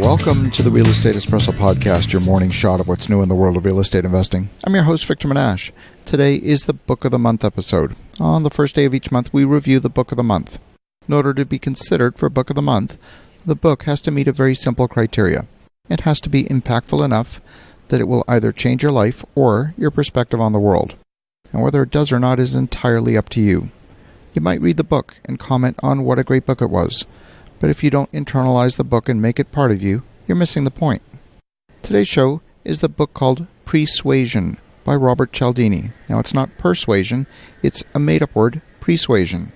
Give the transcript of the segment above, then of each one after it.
Welcome to the Real Estate Espresso Podcast, your morning shot of what's new in the world of real estate investing. I'm your host, Victor Menashe. Today is the Book of the Month episode. On the first day of each month, we review the Book of the Month. In order to be considered for Book of the Month, the book has to meet a very simple criteria. It has to be impactful enough that it will either change your life or your perspective on the world. And whether it does or not is entirely up to you. You might read the book and comment on what a great book it was. But if you don't internalize the book and make it part of you, you're missing the point. Today's show is the book called Presuasion by Robert Cialdini. Now, it's not persuasion, it's a made-up word, Presuasion.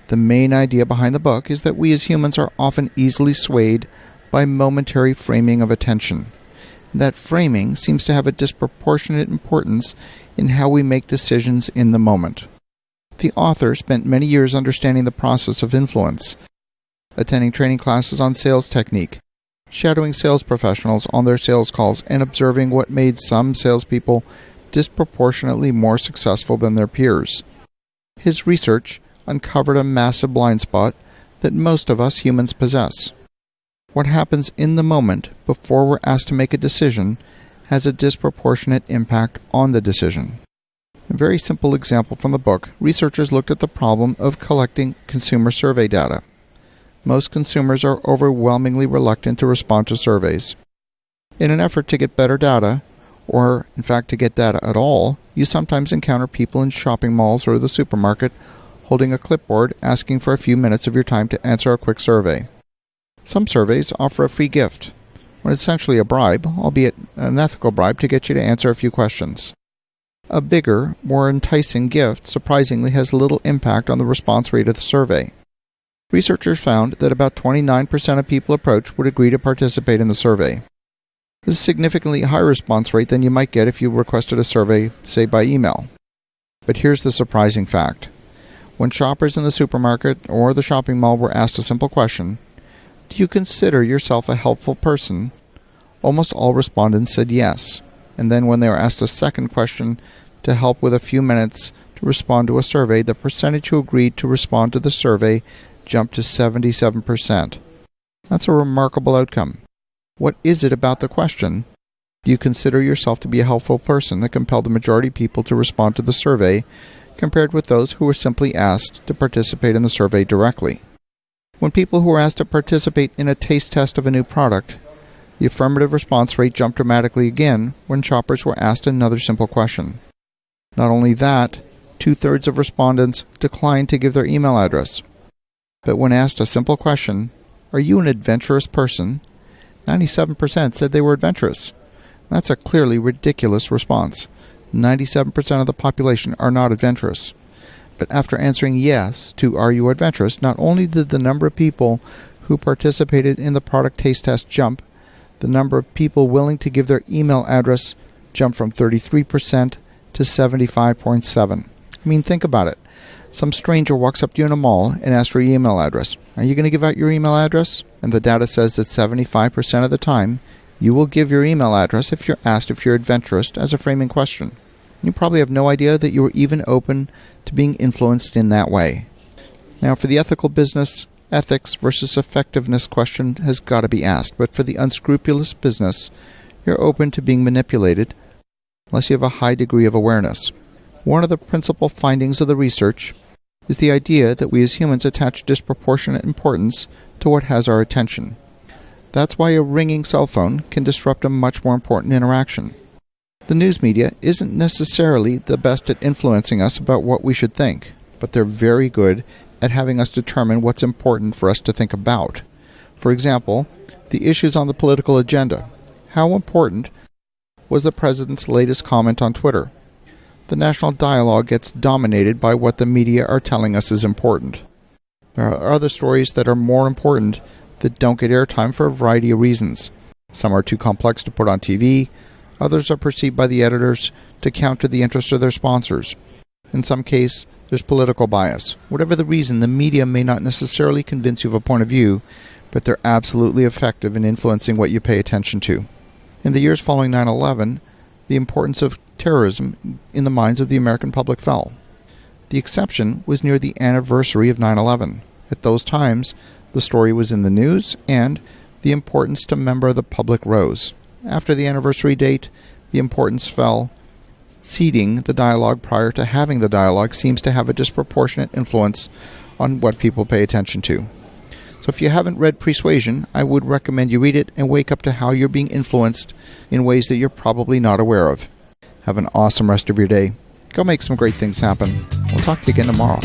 The main idea behind the book is that we as humans are often easily swayed by momentary framing of attention. That framing seems to have a disproportionate importance in how we make decisions in the moment. The author spent many years understanding the process of influence, attending training classes on sales technique, shadowing sales professionals on their sales calls, and observing what made some salespeople disproportionately more successful than their peers. His research uncovered a massive blind spot that most of us humans possess. What happens in the moment before we're asked to make a decision has a disproportionate impact on the decision. A very simple example from the book, researchers looked at the problem of collecting consumer survey data. Most consumers are overwhelmingly reluctant to respond to surveys. In an effort to get better data, or in fact to get data at all, you sometimes encounter people in shopping malls or the supermarket holding a clipboard asking for a few minutes of your time to answer a quick survey. Some surveys offer a free gift, or essentially a bribe, albeit an ethical bribe, to get you to answer a few questions. A bigger, more enticing gift surprisingly has little impact on the response rate of the survey. Researchers found that about 29% of people approached would agree to participate in the survey. This is a significantly higher response rate than you might get if you requested a survey, say, by email. But here's the surprising fact. When shoppers in the supermarket or the shopping mall were asked a simple question, "Do you consider yourself a helpful person?" almost all respondents said yes. And then when they were asked a second question to help with a few minutes to respond to a survey, the percentage who agreed to respond to the survey jumped to 77%. That's a remarkable outcome. What is it about the question, "Do you consider yourself to be a helpful person?" that compelled the majority of people to respond to the survey, compared with those who were simply asked to participate in the survey directly? When people who were asked to participate in a taste test of a new product, the affirmative response rate jumped dramatically again when shoppers were asked another simple question. Not only that, 2/3 of respondents declined to give their email address. But when asked a simple question, "Are you an adventurous person?" 97% said they were adventurous. That's a clearly ridiculous response. 97% of the population are not adventurous. But after answering yes to "Are you adventurous?", not only did the number of people who participated in the product taste test jump, the number of people willing to give their email address jumped from 33% to 75.7%. I mean, think about it. Some stranger walks up to you in a mall and asks for your email address. Are you going to give out your email address? And the data says that 75% of the time, you will give your email address if you're asked if you're adventurous as a framing question. You probably have no idea that you were even open to being influenced in that way. Now, for the ethical business, ethics versus effectiveness question has got to be asked. But for the unscrupulous business, you're open to being manipulated unless you have a high degree of awareness. One of the principal findings of the research is the idea that we as humans attach disproportionate importance to what has our attention. That's why a ringing cell phone can disrupt a much more important interaction. The news media isn't necessarily the best at influencing us about what we should think, but they're very good at having us determine what's important for us to think about. For example, the issues on the political agenda. How important was the president's latest comment on Twitter? The national dialogue gets dominated by what the media are telling us is important. There are other stories that are more important that don't get airtime for a variety of reasons. Some are too complex to put on TV. Others are perceived by the editors to counter the interests of their sponsors. In some case, there's political bias. Whatever the reason, the media may not necessarily convince you of a point of view, but they're absolutely effective in influencing what you pay attention to. In the years following 9/11, the importance of terrorism in the minds of the American public fell. The exception was near the anniversary of 9/11. At those times, the story was in the news, and the importance to member the public rose. After the anniversary date, the importance fell. Seeding the dialogue prior to having the dialogue seems to have a disproportionate influence on what people pay attention to. So if you haven't read Presuasion, I would recommend you read it and wake up to how you're being influenced in ways that you're probably not aware of. Have an awesome rest of your day. Go make some great things happen. We'll talk to you again tomorrow.